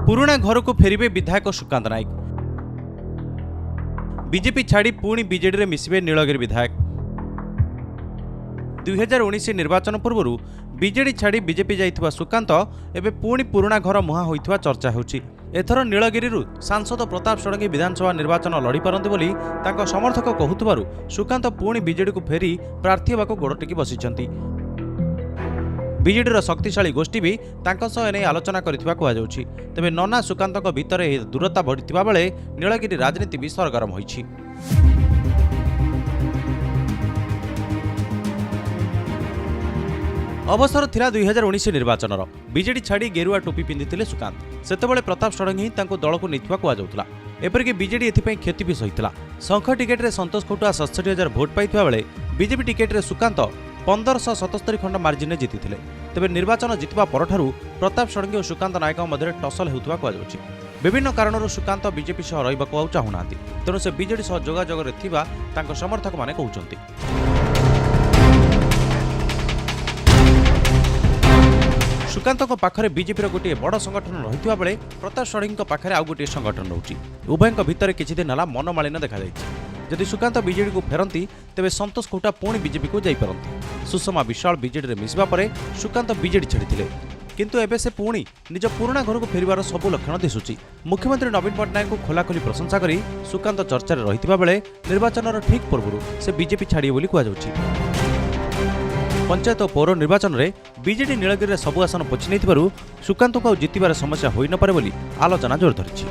पुराणा घर को फेरिबे विधायक सुकांत नायक। बीजेपी छाड़ी पुणी बीजेडी रे मिसिबे नीलगिरी विधायक। 2019 निर्वाचन पूर्व बीजेडी छाड़ी बीजेपी जाइथिबा सुकांत एबे पुणी पुराणा घर मुहां होइथिबा चर्चा होउछि। एथर नीलगिरी सांसद प्रताप षडंगी विधानसभा निर्वाचन लड़ी पारंती बोली तांको समर्थक कहूथिबारु सुकांत पुणी बीजेडी को फेरी प्रार्थी हेबाकु गोड़ टेकी बसिछंती। बीजेडीर शक्तिशाली गोष्ठी भी तांको सह एने आलोचना करिथिबा कुहा जाउछि। तबे नना सुकांतक भितरे दूरता बढ़िथिबा बेले नीलगिरी राजनीति भी सरगरम होइछि। अवसर थिला 2019 निर्वाचन बीजेडी छाड़ी गेरुआ टोपी पिंधिथिले सुकांत। सेतेबेले प्रताप षडंगी तांको दल को नेथिबा कुहा जाउथला। एपरिक बीजेडी एथिपई क्षति भी सहितला। संख टिकेट रे संतोष खोटुआ 67,000 भोट पाइथिबा बेले बीजेपी टिकेट रे सुकांत 1577 खंड मार्जिन जीतिथिले। तेबे निर्वाचन जितबा परठारु प्रताप षडंगी और सुकांत नायक मध्य टसल हेउथबा कुहा जाउछि। विभिन्न कारणरू सुकांत बीजेपी सह रहिबाकु आउ चाहुनांती, तेणु से बीजेडी सह जोगाजोग रे थिबा तांको समर्थक माने कहउछंती। सुकांत पाखरे बीजेपी गोटे बड़ संगठन रही बेले प्रताप षडंगी पाखरे आउ गोटे संगठन रहुछि। उभय भितर किछि दिन होला मनमालिन्य देखा जाइछि। जदि सुकांत बीजेडी को फेरती तेबे संतोष खोटा पुणी बीजेपी को जाई पारंती। सुषमा विशाल बीजेडी रे मिसिबा परे सुकांत बीजेडी छाड़िथिले, किंतु एबे से पुणी निज पुराणा घर को फेरिबार सबु लक्षण दिसुछि। मुख्यमंत्री नवीन पट्टनायक को खोलाखोली प्रशंसा करी सुकांत चर्चा रे रहिथिबा बेले निर्वाचन ठीक पूर्व से बीजेपी छाड़िए बोली कुहा जाउछि। पंचायत और पौर निर्वाचन में बीजेडी नीलगिरी सबु आसन पोछि नैथिबारु सुकांत को जितिबार समस्या होई न पारे बोली आलोचना जोर धरिछि।